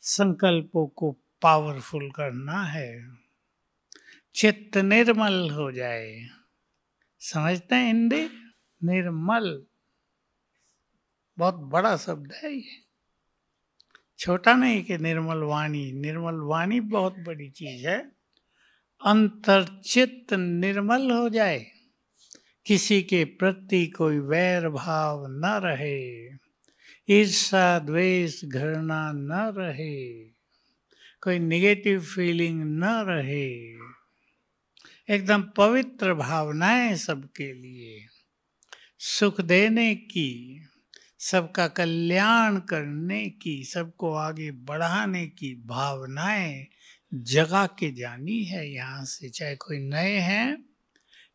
संकल्पों को पावरफुल करना है, चित्त निर्मल हो जाए। समझते हैं हिंदी? निर्मल बहुत बड़ा शब्द है ये, छोटा नहीं कि निर्मल वाणी। निर्मल वाणी बहुत बड़ी चीज है। अंतर्चित्त निर्मल हो जाए, किसी के प्रति कोई वैर भाव न रहे, ईर्षा द्वेष घृणा न रहे, कोई निगेटिव फीलिंग न रहे, एकदम पवित्र भावनाएं सबके लिए, सुख देने की, सबका कल्याण करने की, सबको आगे बढ़ाने की भावनाएं जगा के जानी है यहाँ से। चाहे कोई नए हैं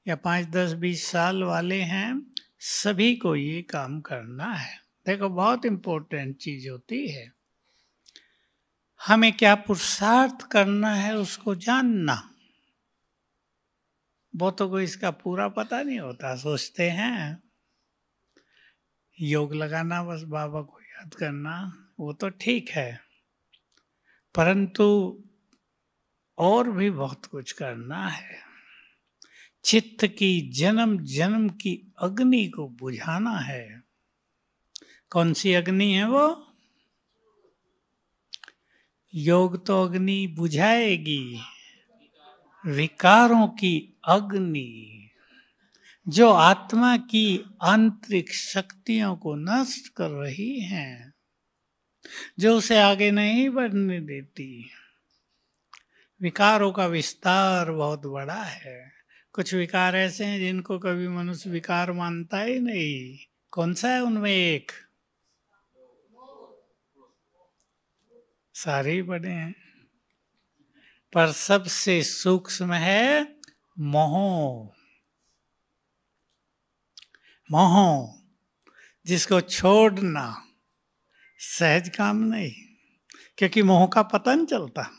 या 5, 10, 20 साल वाले हैं, सभी को ये काम करना है। देखो बहुत इंपॉर्टेंट चीज होती है, हमें क्या पुरुषार्थ करना है उसको जानना। बहुतों को इसका पूरा पता नहीं होता, सोचते हैं योग लगाना, बस बाबा को याद करना, वो तो ठीक है, परंतु और भी बहुत कुछ करना है। चित्त की जन्म जन्म की अग्नि को बुझाना है। कौन सी अग्नि है वो? योग तो अग्नि बुझाएगी, विकारों की अग्नि जो आत्मा की आंतरिक शक्तियों को नष्ट कर रही हैं, जो उसे आगे नहीं बढ़ने देती। विकारों का विस्तार बहुत बड़ा है। कुछ विकार ऐसे हैं जिनको कभी मनुष्य विकार मानता ही नहीं। कौन सा है उनमें? एक, सारे ही बड़े हैं, पर सबसे सूक्ष्म है मोह। मोह जिसको छोड़ना सहज काम नहीं, क्योंकि मोह का पता नहीं चलता।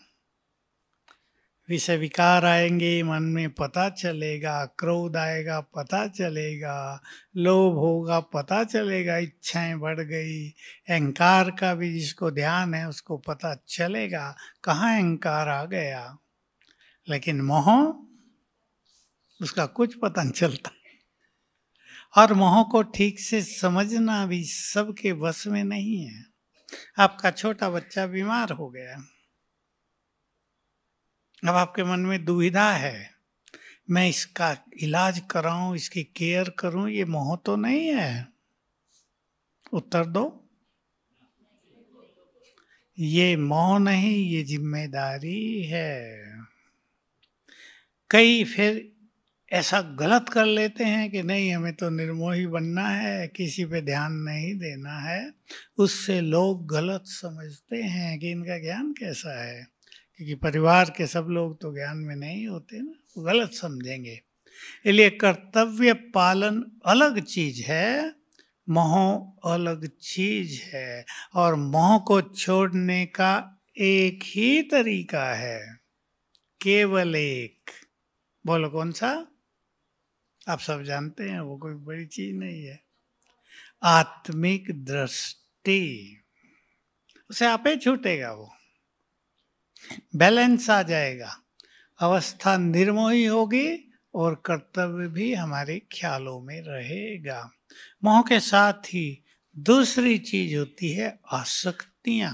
विषय विकार आएंगे, मन में पता चलेगा, क्रोध आएगा पता चलेगा, लोभ होगा पता चलेगा, इच्छाएं बढ़ गई, अहंकार का भी जिसको ध्यान है उसको पता चलेगा कहाँ अहंकार आ गया। लेकिन मोह, उसका कुछ पता नहीं चलता। और मोह को ठीक से समझना भी सबके बस में नहीं है। आपका छोटा बच्चा बीमार हो गया, अब आपके मन में दुविधा है, मैं इसका इलाज कराऊं, इसकी केयर करूं, ये मोह तो नहीं है? उत्तर दो। ये मोह नहीं, ये जिम्मेदारी है। कई फिर ऐसा गलत कर लेते हैं कि नहीं हमें तो निर्मोही बनना है, किसी पे ध्यान नहीं देना है। उससे लोग गलत समझते हैं कि इनका ज्ञान कैसा है, क्योंकि परिवार के सब लोग तो ज्ञान में नहीं होते ना, वो गलत समझेंगे। इसलिए कर्तव्य पालन अलग चीज है, मोह अलग चीज है। और मोह को छोड़ने का एक ही तरीका है, केवल एक। बोलो कौन सा? आप सब जानते हैं, वो कोई बड़ी चीज नहीं है। आत्मिक दृष्टि, उसे आपे छूटेगा, वो बैलेंस आ जाएगा, अवस्था निर्मोही होगी और कर्तव्य भी हमारे ख्यालों में रहेगा। मोह के साथ ही दूसरी चीज होती है आसक्तियां,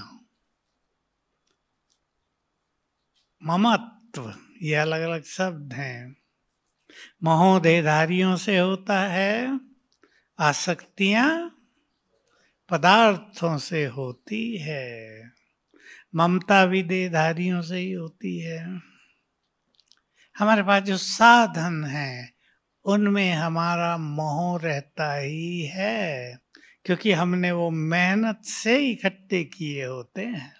ममत्व। ये अलग अलग शब्द हैं। मोह देहधारियों से होता है, आसक्तियां पदार्थों से होती है, ममता भी देहधारियों से ही होती है। हमारे पास जो साधन है उनमें हमारा मोह रहता ही है, क्योंकि हमने वो मेहनत से इकट्ठे किए होते हैं।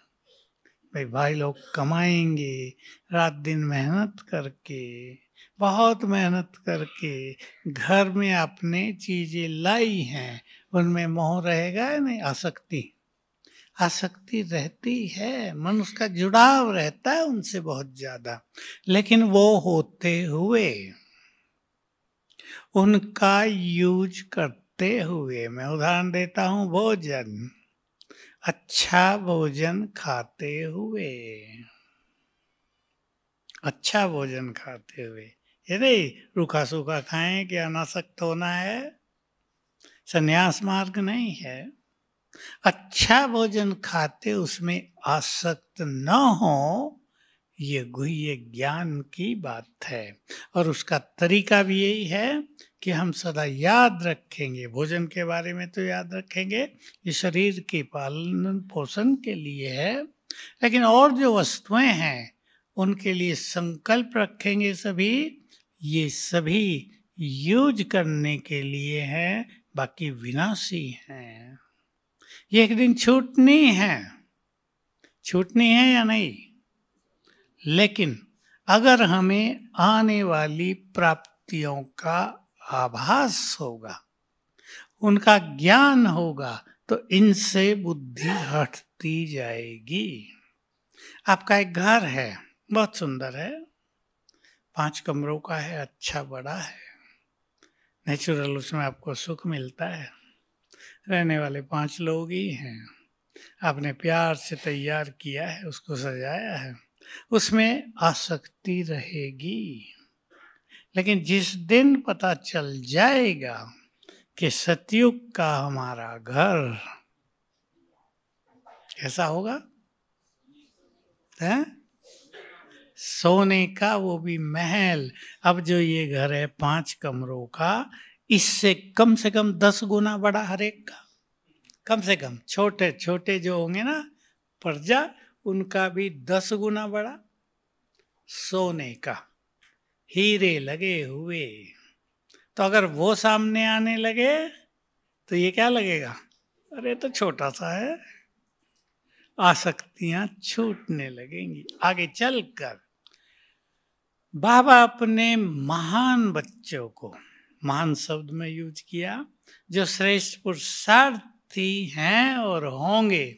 भाई लोग कमाएंगे, रात दिन मेहनत करके, बहुत मेहनत करके घर में अपने चीजें लाई हैं, उनमें मोह रहेगा या नहीं? आसक्ति रहती है, मनुष्य का जुड़ाव रहता है उनसे बहुत ज्यादा। लेकिन वो होते हुए, उनका यूज करते हुए, मैं उदाहरण देता हूं, भोजन। अच्छा भोजन खाते हुए, अच्छा भोजन खाते हुए, ये नहीं रूखा सूखा खाएं कि अनासक्त होना है, संन्यास मार्ग नहीं है। अच्छा भोजन खाते उसमें आसक्त न हो, ये गुह्य ज्ञान की बात है। और उसका तरीका भी यही है कि हम सदा याद रखेंगे, भोजन के बारे में तो याद रखेंगे, ये शरीर के पालन पोषण के लिए है, लेकिन और जो वस्तुएं हैं उनके लिए संकल्प रखेंगे सभी, ये सभी यूज करने के लिए है, बाकी विनाशी हैं। ये एक दिन छूटनी है, छूटनी है या नहीं? लेकिन अगर हमें आने वाली प्राप्तियों का आभास होगा, उनका ज्ञान होगा, तो इनसे बुद्धि हटती जाएगी। आपका एक घर है, बहुत सुंदर है, 5 कमरों का है, अच्छा बड़ा है, नेचुरल, उसमें आपको सुख मिलता है, रहने वाले 5 लोग ही हैं, आपने प्यार से तैयार किया है, उसको सजाया है, उसमें आसक्ति रहेगी। लेकिन जिस दिन पता चल जाएगा कि सतयुग का हमारा घर कैसा होगा, है सोने का, वो भी महल। अब जो ये घर है 5 कमरों का, इससे कम से कम 10 गुना बड़ा हर एक का, कम से कम। छोटे छोटे जो होंगे ना प्रजा, उनका भी 10 गुना बड़ा, सोने का, हीरे लगे हुए। तो अगर वो सामने आने लगे तो ये क्या लगेगा, अरे तो छोटा सा है। आसक्तियां छूटने लगेंगी आगे चलकर। बाबा अपने महान बच्चों को, महान शब्द में यूज किया, जो श्रेष्ठ पुरुषार्थी हैं और होंगे,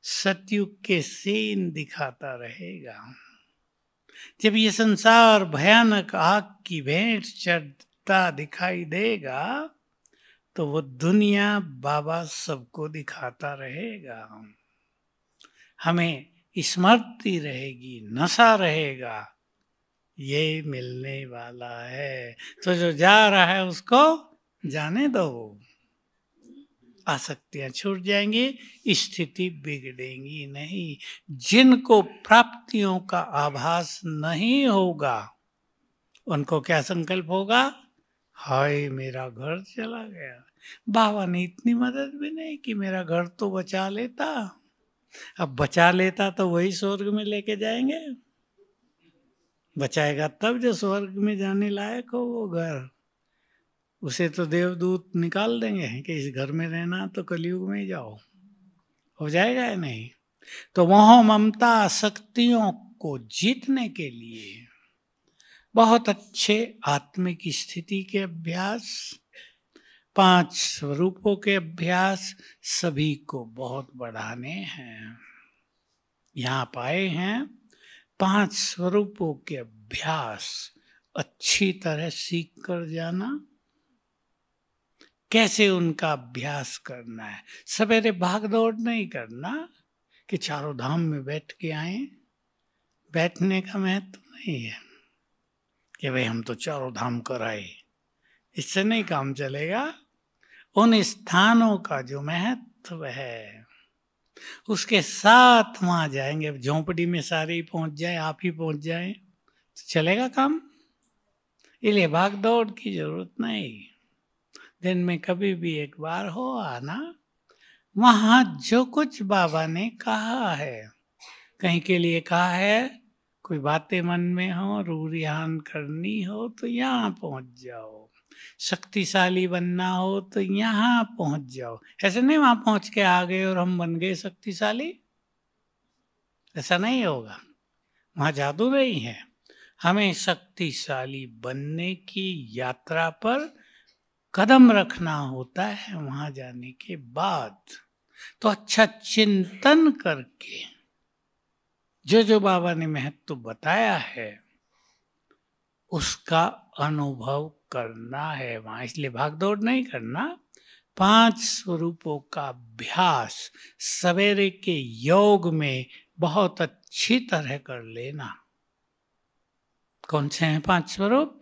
सतयुग के सीन दिखाता रहेगा। जब ये संसार भयानक आग की भेंट चढ़ता दिखाई देगा, तो वो दुनिया बाबा सबको दिखाता रहेगा। हमें स्मृति रहेगी, नशा रहेगा, ये मिलने वाला है, तो जो जा रहा है उसको जाने दो। आसक्तियां छूट जाएंगी, स्थिति बिगड़ेगी नहीं। जिनको प्राप्तियों का आभास नहीं होगा, उनको क्या संकल्प होगा, हाय मेरा घर चला गया, बाबा ने इतनी मदद भी नहीं कि मेरा घर तो बचा लेता। अब बचा लेता तो वही स्वर्ग में लेके जाएंगे, बचाएगा तब जो स्वर्ग में जाने लायक हो वो घर। उसे तो देवदूत निकाल देंगे कि इस घर में रहना तो कलयुग में ही जाओ, हो जाएगा या नहीं? तो मोह ममता आसक्तियों को जीतने के लिए बहुत अच्छे आत्मिक स्थिति के अभ्यास, 5 स्वरूपों के अभ्यास सभी को बहुत बढ़ाने हैं। यहाँ पाए हैं 5 स्वरूपों के अभ्यास अच्छी तरह सीख कर जाना, कैसे उनका अभ्यास करना है। सवेरे भाग दौड़ नहीं करना कि चारों धाम में बैठ के आए, बैठने का महत्व नहीं है कि भाई हम तो चारों धाम कराए, इससे नहीं काम चलेगा। उन स्थानों का जो महत्व है उसके साथ वहां जाएंगे। अब झोंपड़ी में सारे ही पहुंच जाए, आप ही पहुंच जाए तो चलेगा काम? इसलिए भाग दौड़ की जरूरत नहीं। दिन में कभी भी एक बार हो आना, वहां जो कुछ बाबा ने कहा है, कहीं के लिए कहा है, कोई बातें मन में हो, रूरियान करनी हो तो यहाँ पहुंच जाओ, शक्तिशाली बनना हो तो यहाँ पहुंच जाओ। ऐसे नहीं वहां पहुंच के आ गए और हम बन गए शक्तिशाली, ऐसा नहीं होगा। वहां जादू नहीं है, हमें शक्तिशाली बनने की यात्रा पर कदम रखना होता है वहां जाने के बाद। तो अच्छा चिंतन करके जो जो बाबा ने महत्व बताया है उसका अनुभव करना है वहां। इसलिए भागदौड़ नहीं करना, 5 स्वरूपों का अभ्यास सवेरे के योग में बहुत अच्छी तरह कर लेना। कौन से हैं 5 स्वरूप?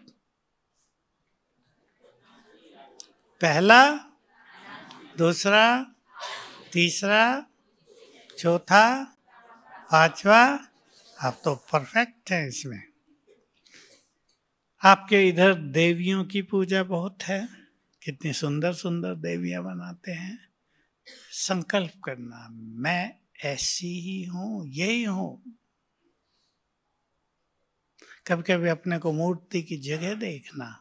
पहला, दूसरा, तीसरा, चौथा, पांचवा। आप तो परफेक्ट हैं इसमें। आपके इधर देवियों की पूजा बहुत है, कितनी सुंदर सुंदर देवियां बनाते हैं। संकल्प करना, मैं ऐसी ही हूं, यही हूं। कभी कभी अपने को मूर्ति की जगह देखना,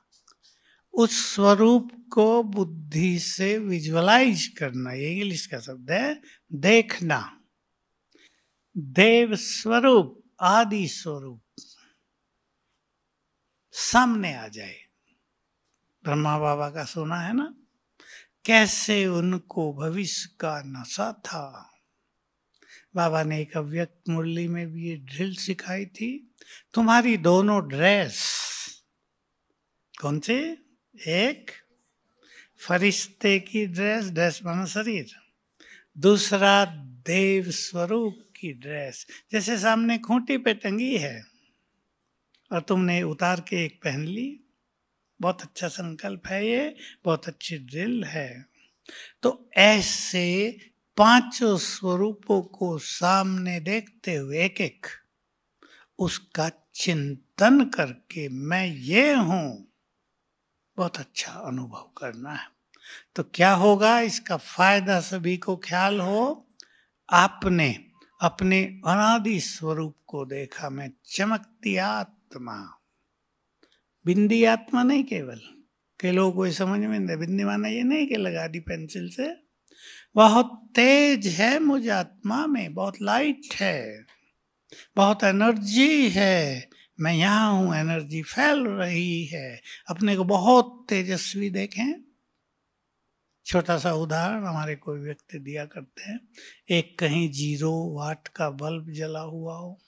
उस स्वरूप को बुद्धि से विजुअलाइज करना, ये इंग्लिश का शब्द है, देखना। देव स्वरूप, आदि स्वरूप सामने आ जाए। ब्रह्मा बाबा का सुना है ना, कैसे उनको भविष्य का नशा था। बाबा ने एक अव्यक्त मुरली में भी ये ड्रिल सिखाई थी। तुम्हारी दोनों ड्रेस, कौन सी? एक फरिश्ते की ड्रेस, ड्रेस माना शरीर। दूसरा देव स्वरूप की ड्रेस, जैसे सामने खूंटी पे टंगी है और तुमने उतार के एक पहन ली। बहुत अच्छा संकल्प है ये, बहुत अच्छी ड्रिल है। तो ऐसे 5 स्वरूपों को सामने देखते हुए एक एक उसका चिंतन करके मैं ये हूं, बहुत अच्छा अनुभव करना है। तो क्या होगा, इसका फायदा सभी को ख्याल हो। आपने अपने अनादि स्वरूप को देखा, मैं चमकती आत्मा। बिंदी आत्मा नहीं केवल, के लोग कोई समझ में नहीं, बिंदी माना ये नहीं कि लगा दी पेंसिल से। बहुत तेज है मुझ आत्मा में, बहुत लाइट है, बहुत एनर्जी है। मैं यहाँ हूं, एनर्जी फैल रही है। अपने को बहुत तेजस्वी देखें। छोटा सा उदाहरण हमारे कोई व्यक्ति दिया करते हैं, एक कहीं 0 वाट का बल्ब जला हुआ हो।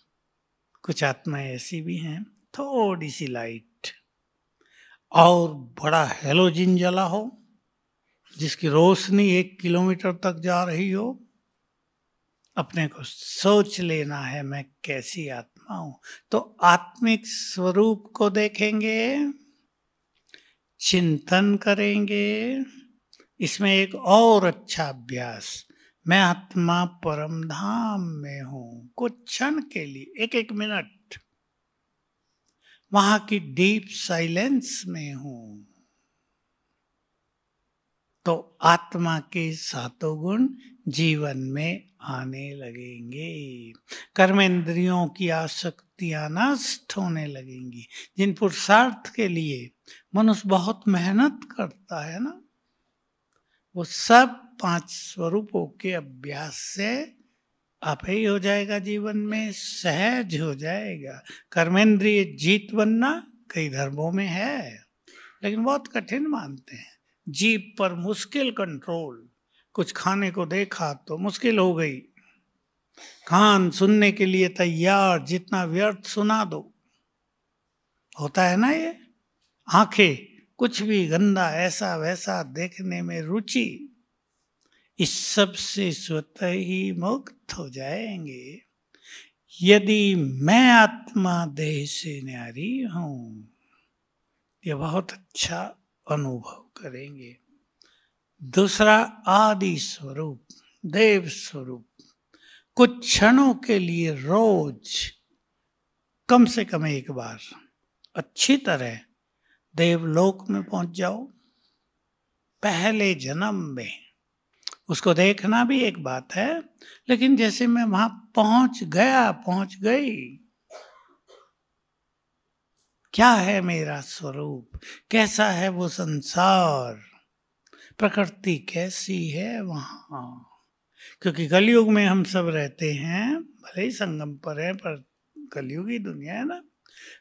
कुछ आत्माएं ऐसी भी हैं, थोड़ी सी लाइट, और बड़ा हेलोजिन जला हो जिसकी रोशनी 1 किलोमीटर तक जा रही हो। अपने को सोच लेना है मैं कैसी आत्मा हूं। तो आत्मिक स्वरूप को देखेंगे, चिंतन करेंगे। इसमें एक और अच्छा अभ्यास, मैं आत्मा परम धाम में हूं। कुछ क्षण के लिए, 1-1 मिनट वहां की डीप साइलेंस में हूं। तो आत्मा के 7 गुण जीवन में आने लगेंगे। कर्मेंद्रियों की आसक्तियां नष्ट होने लगेंगी। जिन पुरुषार्थ के लिए मनुष्य बहुत मेहनत करता है ना, वो सब 5 स्वरूपों के अभ्यास से आप ही हो जाएगा, जीवन में सहज हो जाएगा। कर्मेंद्रिय जीत बनना कई धर्मों में है, लेकिन बहुत कठिन मानते हैं। जीभ पर मुश्किल कंट्रोल, कुछ खाने को देखा तो मुश्किल हो गई। कान सुनने के लिए तैयार, जितना व्यर्थ सुना दो। होता है ना ये। आंखें कुछ भी गंदा ऐसा वैसा देखने में रुचि, इस सब से स्वतः ही मुक्त हो जाएंगे। यदि मैं आत्मा देह से न्यारी हूं, ये बहुत अच्छा अनुभव करेंगे। दूसरा आदि स्वरूप, देव स्वरूप। कुछ क्षणों के लिए रोज कम से कम एक बार अच्छी तरह देवलोक में पहुंच जाओ। पहले जन्म में उसको देखना भी एक बात है, लेकिन जैसे मैं वहां पहुंच गया, पहुंच गई, क्या है मेरा स्वरूप, कैसा है वो संसार, प्रकृति कैसी है वहां। क्योंकि कलयुग में हम सब रहते हैं, भले ही संगम पर है, पर कलयुगी दुनिया है ना।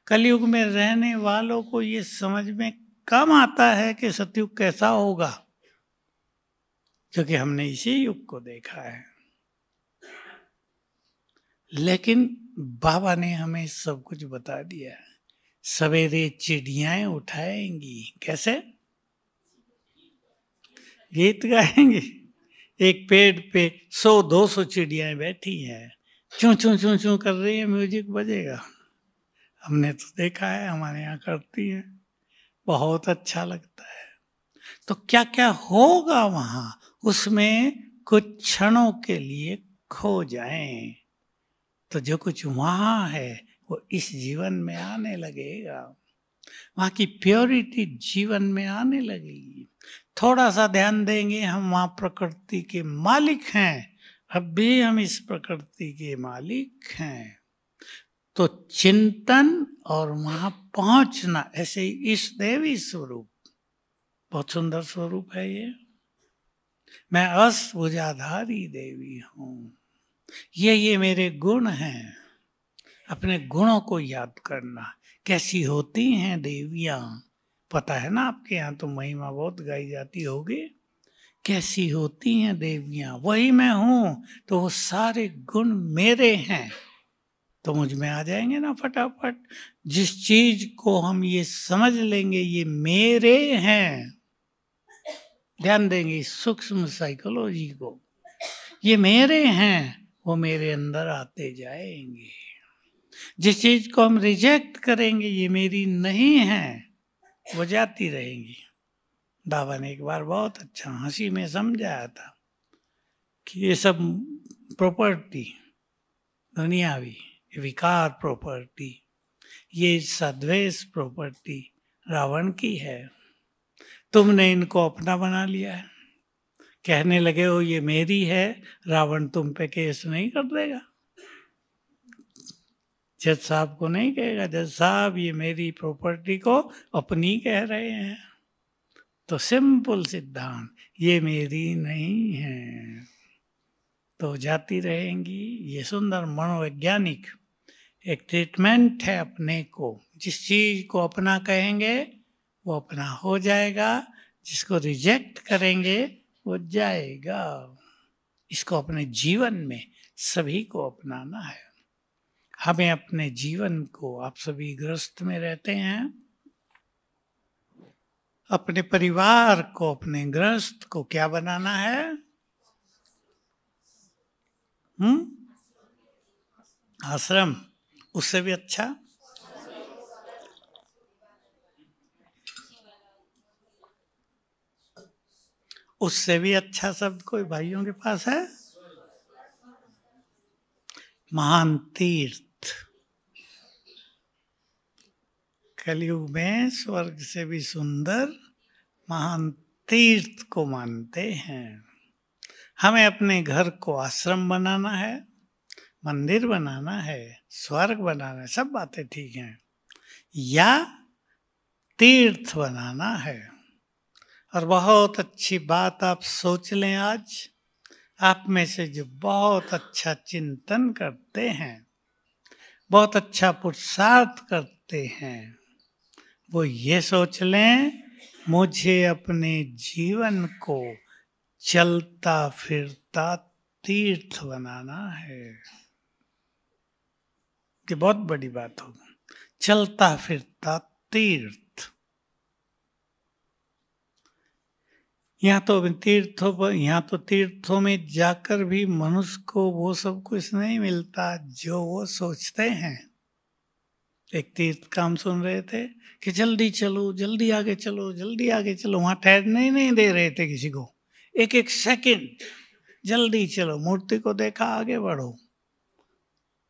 कलयुग में रहने वालों को ये समझ में कम आता है कि सतयुग कैसा होगा, क्योंकि हमने इसी युग को देखा है। लेकिन बाबा ने हमें सब कुछ बता दिया है। सवेरे चिड़ियाएं उठाएंगी, कैसे? गीत गाएंगे। एक पेड़ पे 100-200 चिड़ियाएं बैठी हैं, चूं चूं चूं चूं कर रही है, म्यूजिक बजेगा। हमने तो देखा है, हमारे यहाँ करती हैं, बहुत अच्छा लगता है। तो क्या क्या होगा वहां, उसमें कुछ क्षणों के लिए खो जाएं, तो जो कुछ वहां है वो इस जीवन में आने लगेगा। वहां की प्योरिटी जीवन में आने लगेगी। थोड़ा सा ध्यान देंगे, हम वहां प्रकृति के मालिक हैं, अब भी हम इस प्रकृति के मालिक हैं। तो चिंतन और वहां पहुंचना, ऐसे ही इस देवी स्वरूप, बहुत सुंदर स्वरूप है ये। मैं अष्टभुजाधारी देवी हूं, ये मेरे गुण हैं। अपने गुणों को याद करना। कैसी होती हैं देवियां, पता है ना, आपके यहाँ तो महिमा बहुत गाई जाती होगी। कैसी होती हैं देवियां, वही मैं हूं, तो वो सारे गुण मेरे हैं, तो मुझ में आ जाएंगे ना फटाफट। जिस चीज को हम ये समझ लेंगे ये मेरे हैं, ध्यान देंगे इस सूक्ष्म साइकोलॉजी को, ये मेरे हैं, वो मेरे अंदर आते जाएंगे। जिस चीज को हम रिजेक्ट करेंगे, ये मेरी नहीं है, वो जाती रहेंगी। बाबा ने एक बार बहुत अच्छा हंसी में समझाया था कि ये सब प्रॉपर्टी दुनियावी, विकार प्रॉपर्टी, ये सद्वेष प्रॉपर्टी रावण की है। तुमने इनको अपना बना लिया है, कहने लगे हो ये मेरी है, रावण तुम पे केस नहीं कर देगा, जज साहब को नहीं कहेगा, जज साहब ये मेरी प्रॉपर्टी को अपनी कह रहे हैं। तो सिंपल सिद्धांत, ये मेरी नहीं है, तो जाती रहेंगी। ये सुंदर मनोवैज्ञानिक एक ट्रीटमेंट है अपने को। जिस चीज को अपना कहेंगे वो अपना हो जाएगा, जिसको रिजेक्ट करेंगे वो जाएगा। इसको अपने जीवन में सभी को अपनाना है। हमें अपने जीवन को, आप सभी गृहस्थ में रहते हैं, अपने परिवार को, अपने गृहस्थ को क्या बनाना है? आश्रम। उससे भी अच्छा, उससे भी अच्छा शब्द कोई भाइयों के पास है? महान तीर्थ। कलयुग में स्वर्ग से भी सुंदर महान तीर्थ को मानते हैं। हमें अपने घर को आश्रम बनाना है, मंदिर बनाना है, स्वर्ग बनाना है, सब बातें ठीक हैं, या तीर्थ बनाना है। और बहुत अच्छी बात आप सोच लें, आज आप में से जो बहुत अच्छा चिंतन करते हैं, बहुत अच्छा पुरुषार्थ करते हैं, वो ये सोच लें, मुझे अपने जीवन को चलता फिरता तीर्थ बनाना है। ये बहुत बड़ी बात होगी, चलता फिरता तीर्थ। यहाँ तो तीर्थों में जाकर भी मनुष्य को वो सब कुछ नहीं मिलता जो वो सोचते हैं। एक तीर्थ का हम सुन रहे थे कि जल्दी चलो, जल्दी आगे चलो, जल्दी आगे चलो, वहां ठहरने ही नहीं दे रहे थे किसी को, एक एक सेकंड जल्दी चलो, मूर्ति को देखा आगे बढ़ो।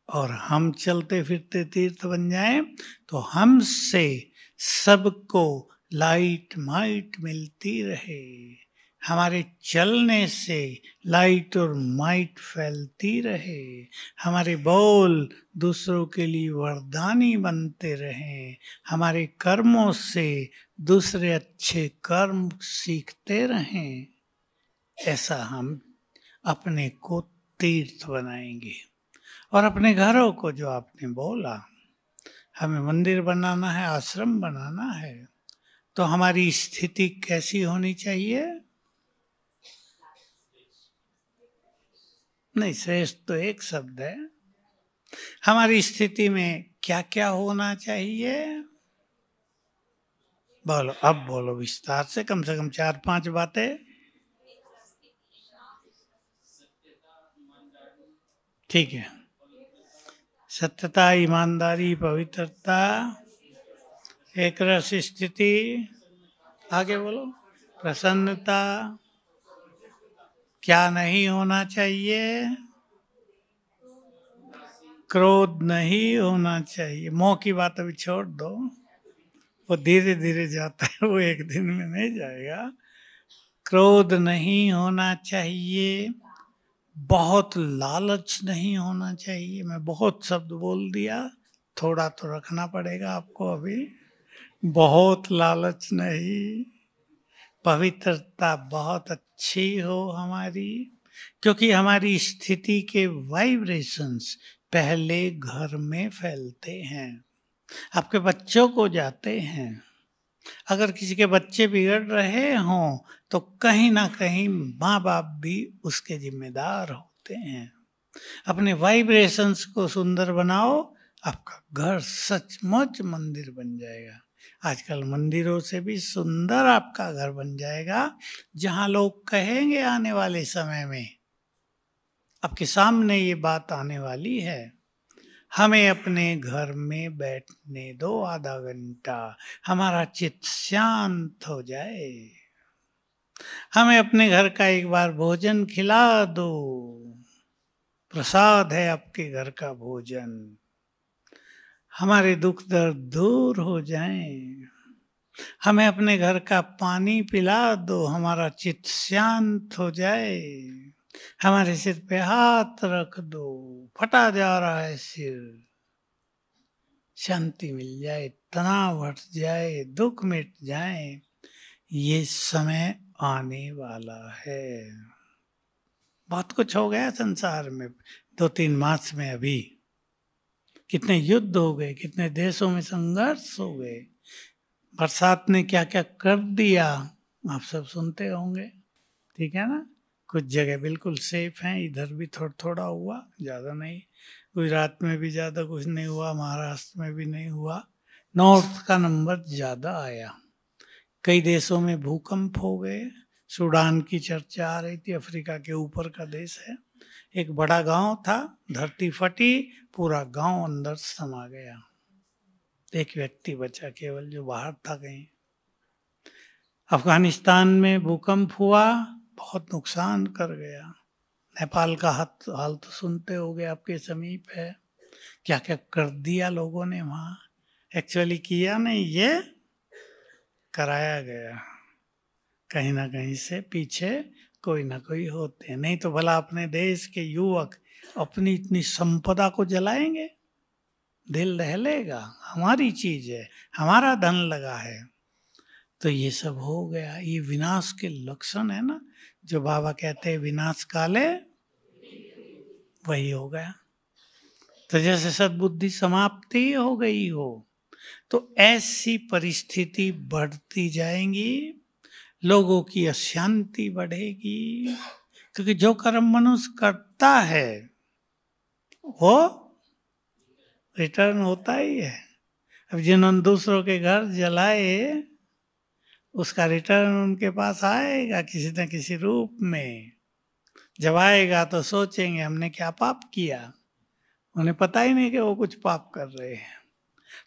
और हम चलते फिरते तीर्थ बन जाएं तो हमसे सबको लाइट माइट मिलती रहे, हमारे चलने से लाइट और माइट फैलती रहे, हमारे बोल दूसरों के लिए वरदानी बनते रहें, हमारे कर्मों से दूसरे अच्छे कर्म सीखते रहें। ऐसा हम अपने को तीर्थ बनाएंगे। और अपने घरों को, जो आपने बोला, हमें मंदिर बनाना है, आश्रम बनाना है, तो हमारी स्थिति कैसी होनी चाहिए? नहीं, श्रेष्ठ तो एक शब्द है। हमारी स्थिति में क्या क्या होना चाहिए? बोलो, अब बोलो विस्तार से कम 4-5 बातें। ठीक है। सत्यता, ईमानदारी, पवित्रता, एक रस स्थिति, आगे बोलो, प्रसन्नता, क्या नहीं होना चाहिए, क्रोध नहीं होना चाहिए। मोह की बात अभी छोड़ दो, वो धीरे धीरे जाता है, वो एक दिन में नहीं जाएगा। क्रोध नहीं होना चाहिए, बहुत लालच नहीं होना चाहिए। मैं बहुत शब्द बोल दिया, थोड़ा तो रखना पड़ेगा आपको अभी। बहुत लालच नहीं। पवित्रता बहुत अच्छी हो हमारी, क्योंकि हमारी स्थिति के वाइब्रेशंस पहले घर में फैलते हैं, आपके बच्चों को जाते हैं। अगर किसी के बच्चे बिगड़ रहे हों तो कहीं ना कहीं माँ बाप भी उसके जिम्मेदार होते हैं। अपने वाइब्रेशंस को सुंदर बनाओ, आपका घर सचमुच मंदिर बन जाएगा। आजकल मंदिरों से भी सुंदर आपका घर बन जाएगा, जहां लोग कहेंगे आने वाले समय में, आपके सामने ये बात आने वाली है, हमें अपने घर में बैठने दो आधा घंटा, हमारा चित्त शांत हो जाए। हमें अपने घर का एक बार भोजन खिला दो, प्रसाद है आपके घर का भोजन। हमारे दुख दर्द दूर हो जाएं। हमें अपने घर का पानी पिला दो, हमारा चित्त शांत हो जाए। हमारे सिर पे हाथ रख दो, फटा जा रहा है सिर, शांति मिल जाए, तनाव हट जाए, दुख मिट जाए। ये समय आने वाला है। बहुत कुछ हो गया संसार में 2-3 मास में। अभी कितने युद्ध हो गए, कितने देशों में संघर्ष हो गए, बरसात ने क्या क्या कर दिया, आप सब सुनते होंगे। ठीक है ना। कुछ जगह बिल्कुल सेफ हैं, इधर भी थोड़ा थोड़ा हुआ, ज़्यादा नहीं। गुजरात में भी ज़्यादा कुछ नहीं हुआ, महाराष्ट्र में भी नहीं हुआ। नॉर्थ का नंबर ज़्यादा आया। कई देशों में भूकंप हो गए। सूडान की चर्चा आ रही थी, अफ्रीका के ऊपर का देश है। एक बड़ा गांव था, धरती फटी, पूरा गांव अंदर समा गया। एक व्यक्ति बचा केवल, जो बाहर था कहीं। अफगानिस्तान में भूकंप हुआ, बहुत नुकसान कर गया। नेपाल का हाल तो सुनते होंगे, आपके समीप है। क्या क्या कर दिया लोगों ने वहाँ। एक्चुअली किया नहीं, ये कराया गया। कहीं ना कहीं से पीछे कोई ना कोई होते हैं। नहीं तो भला अपने देश के युवक अपनी इतनी संपदा को जलाएंगे? दिल दहलेगा, हमारी चीज है, हमारा धन लगा है। तो ये सब हो गया। ये विनाश के लक्षण है ना, जो बाबा कहते हैं विनाश काले, वही हो गया। तो जैसे सद्बुद्धि समाप्ति हो गई हो, तो ऐसी परिस्थिति बढ़ती जाएंगी, लोगों की अशांति बढ़ेगी। क्योंकि जो कर्म मनुष्य करता है वो रिटर्न होता ही है। अब जिन्होंने दूसरों के घर जलाए, उसका रिटर्न उनके पास आएगा किसी न किसी रूप में। जब आएगा तो सोचेंगे हमने क्या पाप किया, उन्हें पता ही नहीं कि वो कुछ पाप कर रहे हैं।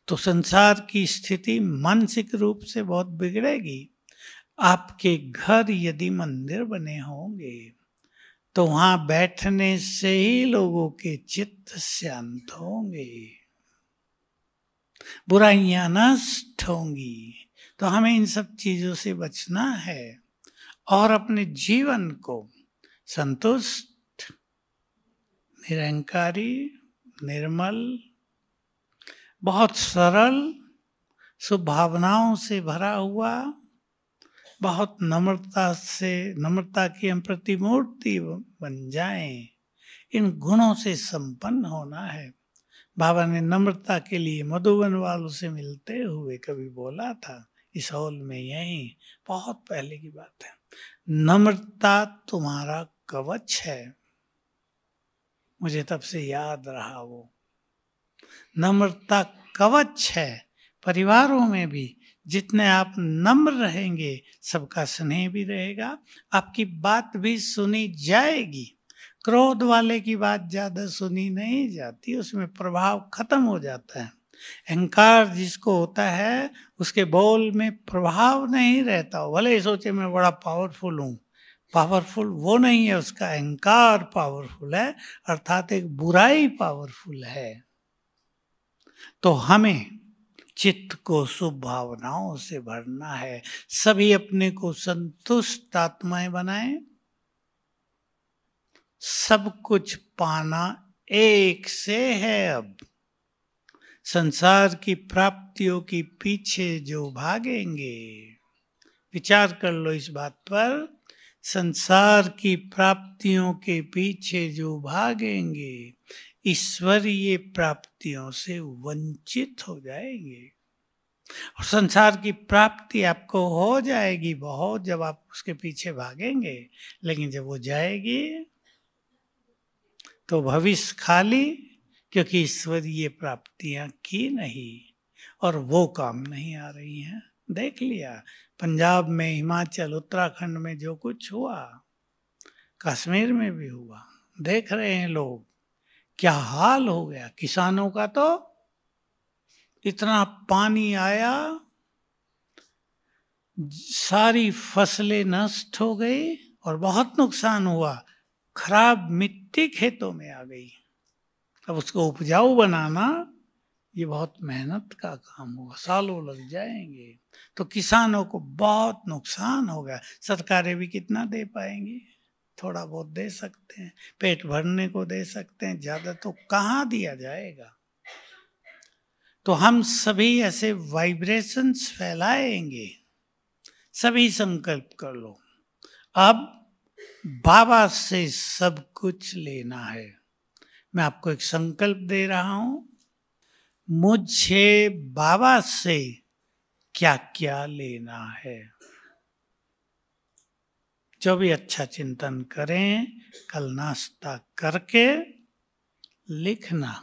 तो संसार की स्थिति मानसिक रूप से बहुत बिगड़ेगी। आपके घर यदि मंदिर बने होंगे तो वहां बैठने से ही लोगों के चित्त शांत होंगे, बुराइयां नष्ट होंगी। तो हमें इन सब चीजों से बचना है और अपने जीवन को संतुष्ट, निरंकारी, निर्मल, बहुत सरल, शुभ भावनाओं से भरा हुआ, बहुत नम्रता की हम प्रतिमूर्ति बन जाएं। इन गुणों से संपन्न होना है। बाबा ने नम्रता के लिए मधुबन वालों से मिलते हुए कभी बोला था, इस हॉल में, यहीं बहुत पहले की बात है। नम्रता तुम्हारा कवच है। मुझे तब से याद रहा वो। नम्रता कवच है। परिवारों में भी जितने आप नम्र रहेंगे, सबका स्नेह भी रहेगा, आपकी बात भी सुनी जाएगी। क्रोध वाले की बात ज्यादा सुनी नहीं जाती, उसमें प्रभाव खत्म हो जाता है। अहंकार जिसको होता है उसके बोल में प्रभाव नहीं रहता, भले ही सोचे मैं बड़ा पावरफुल हूँ। पावरफुल वो नहीं है, उसका अहंकार पावरफुल है, अर्थात एक बुराई पावरफुल है। तो हमें चित्त को शुभ भावनाओं से भरना है। सभी अपने को संतुष्ट आत्माएं बनाएं। सब कुछ पाना एक से है। अब संसार की प्राप्तियों के पीछे जो भागेंगे, विचार कर लो इस बात पर, संसार की प्राप्तियों के पीछे जो भागेंगे ईश्वरीय प्राप्तियों से वंचित हो जाएंगे। और संसार की प्राप्ति आपको हो जाएगी बहुत जब आप उसके पीछे भागेंगे, लेकिन जब वो जाएगी तो भविष्य खाली, क्योंकि ईश्वरीय प्राप्तियां की नहीं और वो काम नहीं आ रही हैं। देख लिया पंजाब में, हिमाचल, उत्तराखंड में जो कुछ हुआ, कश्मीर में भी हुआ, देख रहे हैं लोग क्या हाल हो गया। किसानों का तो इतना पानी आया, सारी फसलें नष्ट हो गई और बहुत नुकसान हुआ। खराब मिट्टी खेतों में आ गई। अब उसको उपजाऊ बनाना ये बहुत मेहनत का काम होगा, सालों लग जाएंगे। तो किसानों को बहुत नुकसान हो गया। सरकारें भी कितना दे पाएंगी? थोड़ा बहुत दे सकते हैं, पेट भरने को दे सकते हैं, ज्यादा तो कहाँ दिया जाएगा। तो हम सभी ऐसे वाइब्रेशंस फैलाएंगे। सभी संकल्प कर लो, अब बाबा से सब कुछ लेना है। मैं आपको एक संकल्प दे रहा हूं, मुझे बाबा से क्या क्या लेना है। जो भी अच्छा चिंतन करें, कल नाश्ता करके लिखना,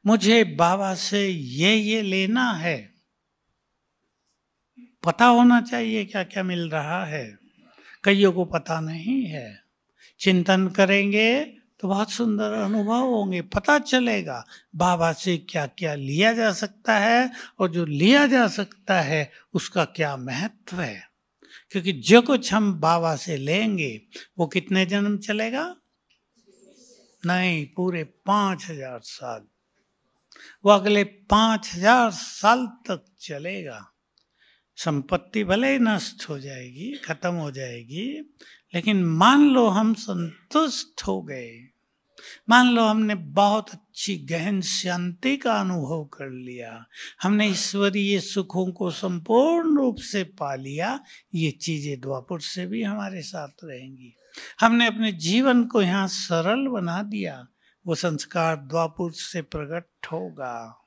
मुझे बाबा से ये लेना है। पता होना चाहिए क्या क्या मिल रहा है, कईयों को पता नहीं है। चिंतन करेंगे तो बहुत सुंदर अनुभव होंगे, पता चलेगा बाबा से क्या क्या लिया जा सकता है और जो लिया जा सकता है उसका क्या महत्व है। क्योंकि जो कुछ हम बाबा से लेंगे वो कितने जन्म चलेगा? नहीं, पूरे 5000 साल। वो अगले 5000 साल तक चलेगा। संपत्ति भले ही नष्ट हो जाएगी, खत्म हो जाएगी, लेकिन मान लो हम संतुष्ट हो गए, मान लो हमने बहुत अच्छी गहन शांति का अनुभव कर लिया, हमने ईश्वरीय सुखों को संपूर्ण रूप से पा लिया, ये चीजें द्वापर से भी हमारे साथ रहेंगी। हमने अपने जीवन को यहाँ सरल बना दिया, वो संस्कार द्वापर से प्रकट होगा।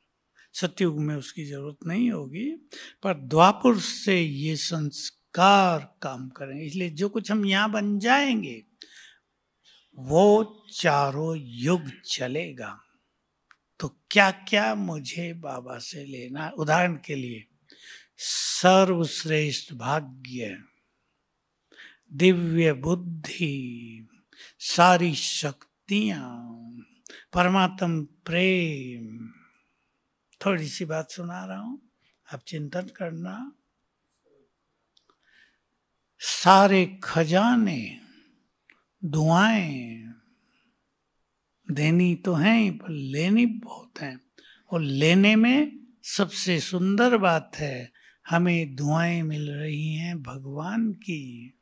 सतयुग में उसकी जरूरत नहीं होगी, पर द्वापर से ये संस्कार काम करेंगे। इसलिए जो कुछ हम यहाँ बन जाएंगे वो चारों युग चलेगा। तो क्या क्या मुझे बाबा से लेना? उदाहरण के लिए सर्वश्रेष्ठ भाग्य, दिव्य बुद्धि, सारी शक्तियां, परमात्म प्रेम। थोड़ी सी बात सुना रहा हूं, आप चिंतन करना। सारे खजाने, दुआएं देनी तो हैं ही, पर लेनी बहुत हैं। और लेने में सबसे सुंदर बात है, हमें दुआएं मिल रही हैं भगवान की,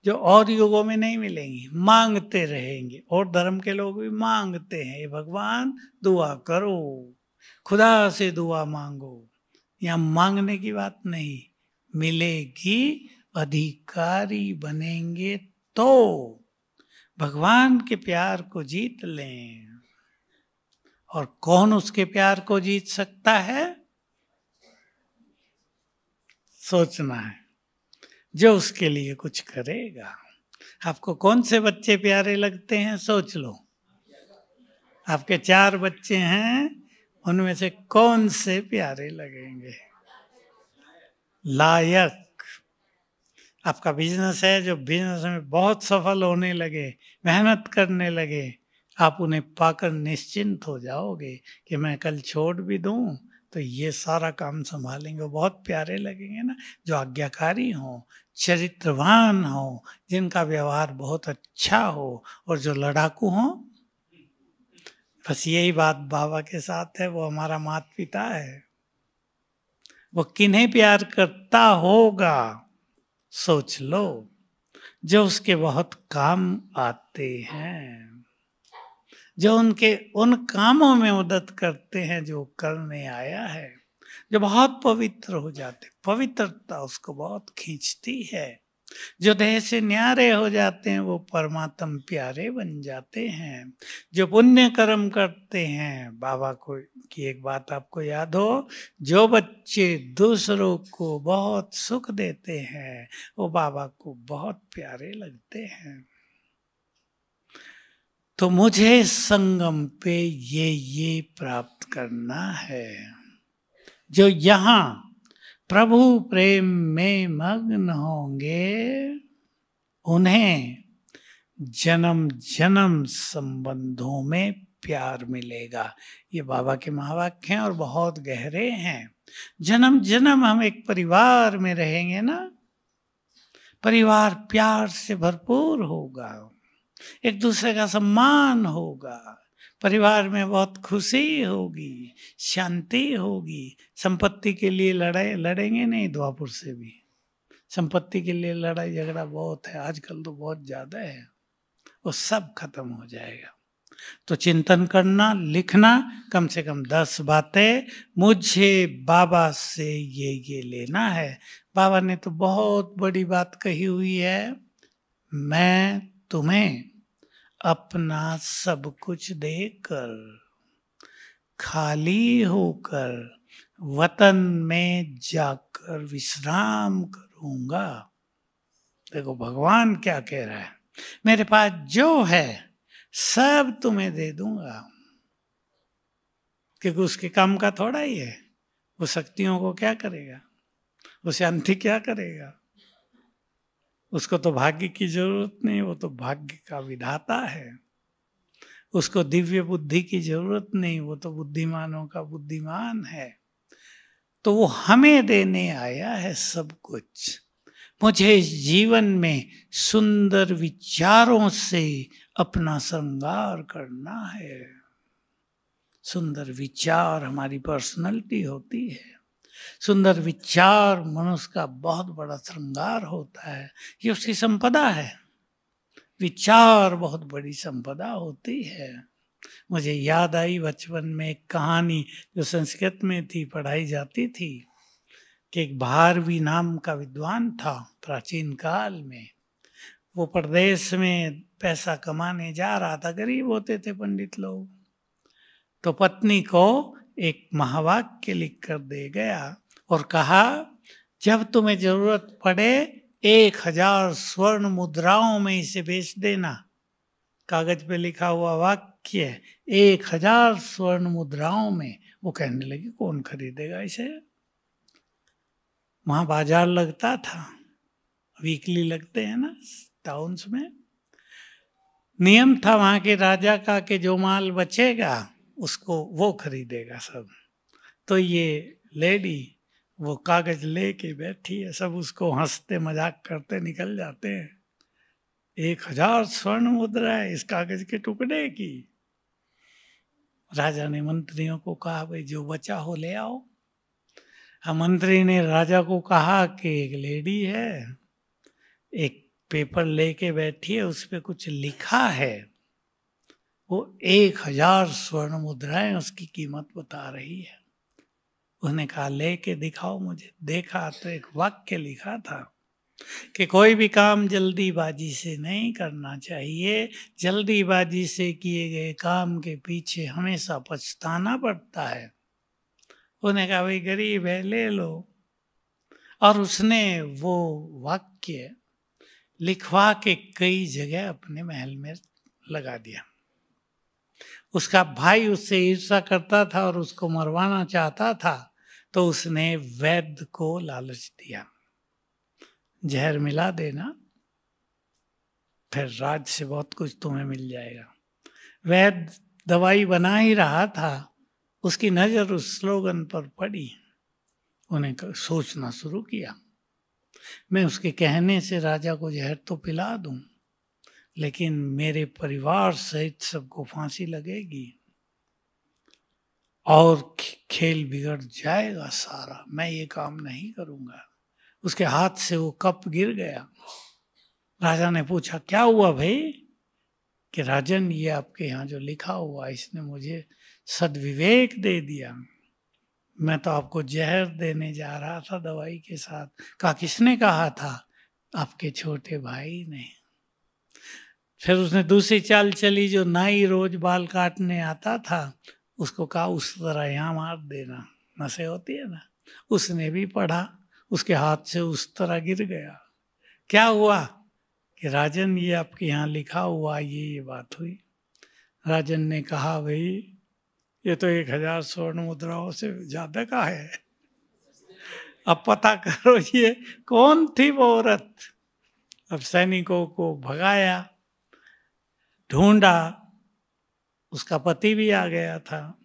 जो और युगों में नहीं मिलेंगी। मांगते रहेंगे, और धर्म के लोग भी मांगते हैं, भगवान दुआ करो, खुदा से दुआ मांगो। यहाँ मांगने की बात नहीं, मिलेगी, अधिकारी बनेंगे तो भगवान के प्यार को जीत लें। और कौन उसके प्यार को जीत सकता है? सोचना है, जो उसके लिए कुछ करेगा। आपको कौन से बच्चे प्यारे लगते हैं? सोच लो। आपके 4 बच्चे हैं, उनमें से कौन से प्यारे लगेंगे? लायक, आपका बिजनेस है, जो बिजनेस में बहुत सफल होने लगे, मेहनत करने लगे, आप उन्हें पाकर निश्चिंत हो जाओगे कि मैं कल छोड़ भी दूं तो ये सारा काम संभालेंगे। वो बहुत प्यारे लगेंगे ना, जो आज्ञाकारी हों, चरित्रवान हों, जिनका व्यवहार बहुत अच्छा हो, और जो लड़ाकू हों। बस यही बात बाबा के साथ है, वो हमारा माता पिता है। वो किन्हें प्यार करता होगा सोच लो, जो उसके बहुत काम आते हैं, जो उनके उन कामों में मदद करते हैं जो करने आया है, जो बहुत पवित्र हो जाते, पवित्रता उसको बहुत खींचती है। जो देह से न्यारे हो जाते हैं वो परमात्म प्यारे बन जाते हैं। जो पुण्य कर्म करते हैं, बाबा को की एक बात आपको याद हो, जो बच्चे दूसरों को बहुत सुख देते हैं वो बाबा को बहुत प्यारे लगते हैं। तो मुझे संगम पे ये प्राप्त करना है। जो यहाँ प्रभु प्रेम में मग्न होंगे उन्हें जन्म जन्म संबंधों में प्यार मिलेगा। ये बाबा के महावाक्य हैं और बहुत गहरे हैं। जन्म जन्म हम एक परिवार में रहेंगे ना, परिवार प्यार से भरपूर होगा, एक दूसरे का सम्मान होगा, परिवार में बहुत खुशी होगी, शांति होगी। संपत्ति के लिए लड़ेंगे नहीं, द्वापुर से भी संपत्ति के लिए लड़ाई झगड़ा बहुत है, आजकल तो बहुत ज्यादा है, वो सब खत्म हो जाएगा। तो चिंतन करना, लिखना, कम से कम 10 बातें मुझे बाबा से ये लेना है। बाबा ने तो बहुत बड़ी बात कही हुई है, मैं तुम्हें अपना सब कुछ देकर खाली होकर वतन में जाकर विश्राम करूंगा। देखो भगवान क्या कह रहा है, मेरे पास जो है सब तुम्हें दे दूंगा, क्योंकि उसके काम का थोड़ा ही है। वो शक्तियों को क्या करेगा, वो शांति क्या करेगा, उसको तो भाग्य की जरूरत नहीं, वो तो भाग्य का विधाता है। उसको दिव्य बुद्धि की जरूरत नहीं, वो तो बुद्धिमानों का बुद्धिमान है। तो वो हमें देने आया है सब कुछ। मुझे जीवन में सुंदर विचारों से अपना श्रृंगार करना है। सुंदर विचार हमारी पर्सनालिटी होती है। सुंदर विचार मनुष्य का बहुत बड़ा श्रृंगार होता है, ये उसकी संपदा है। विचार बहुत बड़ी संपदा होती है। मुझे याद आई बचपन में एक कहानी जो संस्कृत में थी, पढ़ाई जाती थी, कि एक भारवी नाम का विद्वान था प्राचीन काल में। वो प्रदेश में पैसा कमाने जा रहा था, गरीब होते थे पंडित लोग। तो पत्नी को एक महावाक्य लिख कर दे गया और कहा, जब तुम्हें जरूरत पड़े 1000 स्वर्ण मुद्राओं में इसे बेच देना। कागज पे लिखा हुआ वाक्य, 1000 स्वर्ण मुद्राओं में। वो कहने लगी कौन खरीदेगा इसे। वहां बाजार लगता था, वीकली लगते हैं ना टाउन्स में। नियम था वहां के राजा का कि जो माल बचेगा उसको वो खरीदेगा सब। तो ये लेडी वो कागज लेके बैठी है, सब उसको हंसते मजाक करते निकल जाते हैं। 1000 स्वर्ण मुद्रा है इस कागज के टुकड़े की। राजा ने मंत्रियों को कहा, भाई जो बचा हो ले आओ। मंत्री ने राजा को कहा कि एक लेडी है, एक पेपर लेके बैठी है, उस पर कुछ लिखा है, वो 1000 स्वर्ण मुद्राएं उसकी कीमत बता रही है। उसने कहा लेके दिखाओ मुझे। देखा तो एक वाक्य लिखा था कि कोई भी काम जल्दीबाजी से नहीं करना चाहिए, जल्दीबाजी से किए गए काम के पीछे हमेशा पछताना पड़ता है। उसने कहा भाई गरीब है ले लो, और उसने वो वाक्य लिखवा के कई जगह अपने महल में लगा दिया। उसका भाई उससे ईर्ष्या करता था और उसको मरवाना चाहता था, तो उसने वैद्य को लालच दिया, जहर मिला देना, फिर राज से बहुत कुछ तुम्हें मिल जाएगा। वैद दवाई बना ही रहा था, उसकी नजर उस स्लोगन पर पड़ी। उन्हें सोचना शुरू किया, मैं उसके कहने से राजा को जहर तो पिला दूं, लेकिन मेरे परिवार सहित सबको फांसी लगेगी और खेल बिगड़ जाएगा सारा। मैं ये काम नहीं करूंगा। उसके हाथ से वो कप गिर गया। राजा ने पूछा, क्या हुआ भाई? कि राजन, ये आपके यहाँ जो लिखा हुआ इसने मुझे सद्विवेक दे दिया। मैं तो आपको जहर देने जा रहा था दवाई के साथ। कहा, किसने कहा था? आपके छोटे भाई ने। फिर उसने दूसरी चाल चली, जो नाई रोज बाल काटने आता था उसको कहा, उस तरह यहाँ मार देना, नशे होती है ना। उसने भी पढ़ा, उसके हाथ से उस तरह गिर गया। क्या हुआ? कि राजन, ये आपके यहाँ लिखा हुआ ये बात हुई। राजन ने कहा, भाई ये तो 1000 स्वर्ण मुद्राओं से ज्यादा का है। अब पता करो ये कौन थी वो औरत। अब सैनिकों को भगाया, ढूंढा, उसका पति भी आ गया था।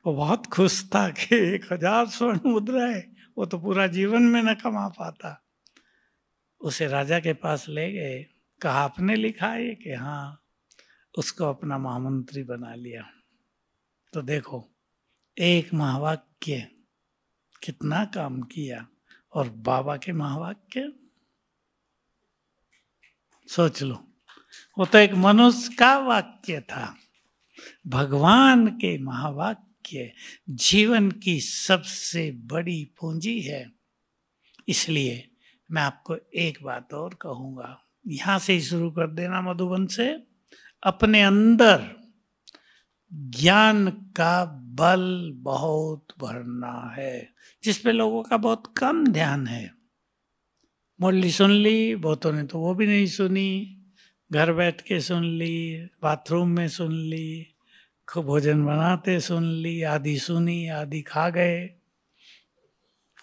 वो बहुत खुश था कि 1000 स्वर्ण मुद्राएं, वो तो पूरा जीवन में न कमा पाता। उसे राजा के पास ले गए, कहा, आपने लिखा है? कि हाँ। उसको अपना महामंत्री बना लिया। तो देखो, एक महावाक्य कितना काम किया। और बाबा के महावाक्य सोच लो, वो तो एक मनुष्य का वाक्य था। भगवान के महावाक्य जीवन की सबसे बड़ी पूंजी है। इसलिए मैं आपको एक बात और कहूंगा, यहां से ही शुरू कर देना, मधुबन से। अपने अंदर ज्ञान का बल बहुत भरना है, जिस पे लोगों का बहुत कम ध्यान है। मुरली सुन ली, बहुतों ने तो वो भी नहीं सुनी। घर बैठ के सुन ली, बाथरूम में सुन ली, खूब भोजन बनाते सुन ली, आधी सुनी आधी खा गए।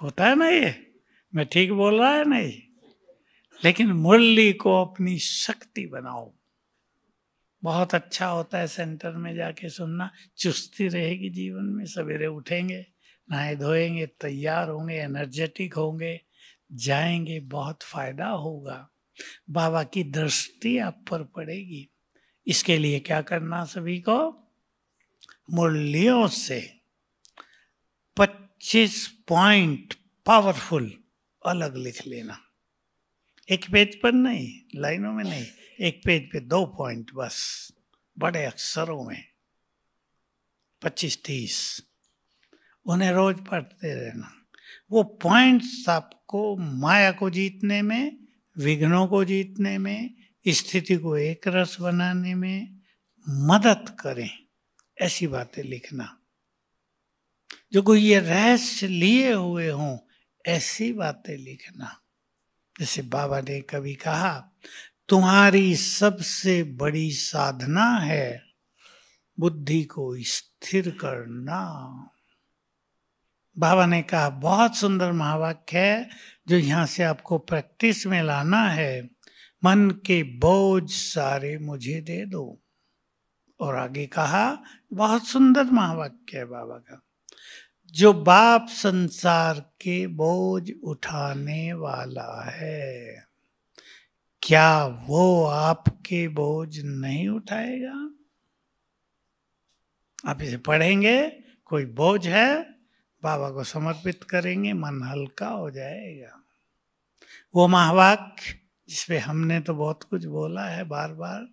होता है ना ये? मैं ठीक बोल रहा है नहीं? लेकिन मुरली को अपनी शक्ति बनाओ। बहुत अच्छा होता है सेंटर में जाके सुनना। चुस्ती रहेगी जीवन में। सवेरे उठेंगे, नहाए धोएंगे, तैयार होंगे, एनर्जेटिक होंगे, जाएंगे, बहुत फायदा होगा। बाबा की दृष्टि आप पर पड़ेगी। इसके लिए क्या करना सभी को? मुरलियों से 25 पॉइंट पावरफुल अलग लिख लेना। एक पेज पर नहीं, लाइनों में नहीं, एक पेज पे 2 पॉइंट बस, बड़े अक्षरों में, 25-30। उन्हें रोज पढ़ते रहना। वो पॉइंट्स आपको माया को जीतने में, विघ्नों को जीतने में, स्थिति को एक रस बनाने में मदद करें। ऐसी बातें लिखना जो कोई ये रहस्य लिए हुए हों, ऐसी बातें लिखना। जैसे बाबा ने कभी कहा, तुम्हारी सबसे बड़ी साधना है बुद्धि को स्थिर करना। बाबा ने कहा, बहुत सुंदर महावाक्य है जो यहाँ से आपको प्रैक्टिस में लाना है। मन के बोझ सारे मुझे दे दो। और आगे कहा, बहुत सुंदर महावाक्य है बाबा का, जो बाप संसार के बोझ उठाने वाला है, क्या वो आपके बोझ नहीं उठाएगा? आप इसे पढ़ेंगे, कोई बोझ है, बाबा को समर्पित करेंगे, मन हल्का हो जाएगा। वो महावाक्य जिसपे हमने तो बहुत कुछ बोला है बार बार,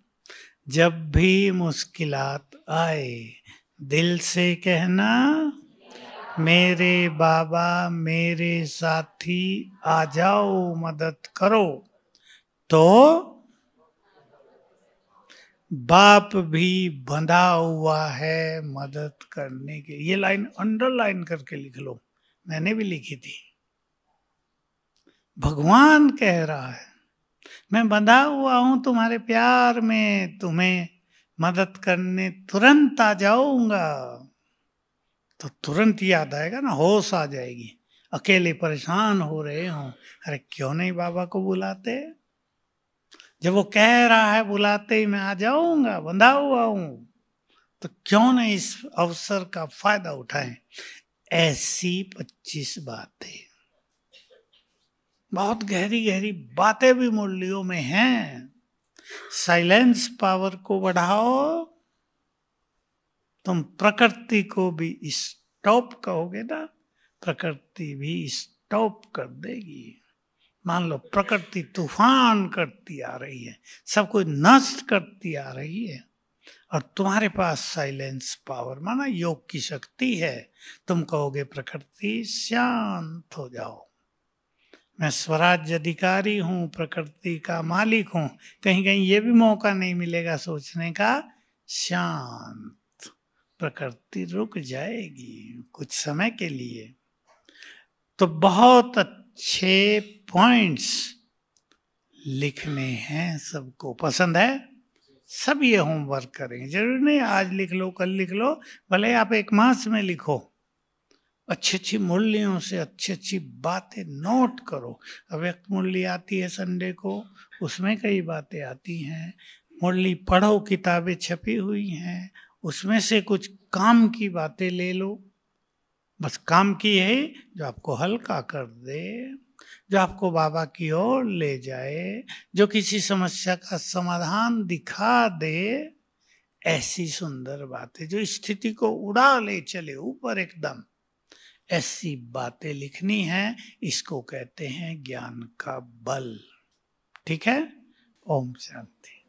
जब भी मुश्किलात आए दिल से कहना, मेरे बाबा मेरे साथी आ जाओ मदद करो। तो बाप भी बंधा हुआ है मदद करने के। ये लाइन अंडरलाइन करके लिख लो, मैंने भी लिखी थी। भगवान कह रहा है, मैं बंधा हुआ हूं तुम्हारे प्यार में, तुम्हें मदद करने तुरंत आ जाऊंगा। तो तुरंत याद आएगा ना, होश आ जाएगी। अकेले परेशान हो रहे हो, अरे क्यों नहीं बाबा को बुलाते? जब वो कह रहा है बुलाते ही मैं आ जाऊंगा, बंधा हुआ हूं, तो क्यों नहीं इस अवसर का फायदा उठाएं? ऐसी 25 बातें, बहुत गहरी गहरी बातें भी मुरलियों में हैं। साइलेंस पावर को बढ़ाओ, तुम प्रकृति को भी स्टॉप कहोगे ना, प्रकृति भी स्टॉप कर देगी। मान लो प्रकृति तूफान करती आ रही है, सब कुछ नष्ट करती आ रही है, और तुम्हारे पास साइलेंस पावर माना योग की शक्ति है। तुम कहोगे प्रकृति शांत हो जाओ, मैं स्वराज्य अधिकारी हूं, प्रकृति का मालिक हूं। कहीं कहीं ये भी मौका नहीं मिलेगा सोचने का, शांत, प्रकृति रुक जाएगी कुछ समय के लिए। तो बहुत अच्छे पॉइंट्स लिखने हैं, सबको पसंद है, सब ये होमवर्क करेंगे। जरूरी नहीं आज लिख लो कल लिख लो, भले आप 1 मास में लिखो। अच्छी अच्छी मुरलियों से अच्छी अच्छी बातें नोट करो। अव्यक्त मुरली आती है संडे को, उसमें कई बातें आती हैं। मुरली पढ़ो, किताबें छपी हुई हैं, उसमें से कुछ काम की बातें ले लो। बस काम की है जो आपको हल्का कर दे, जो आपको बाबा की ओर ले जाए, जो किसी समस्या का समाधान दिखा दे। ऐसी सुंदर बातें जो स्थिति को उड़ा ले चले ऊपर एकदम, ऐसी बातें लिखनी है। इसको कहते हैं ज्ञान का बल। ठीक है। ओम शांति।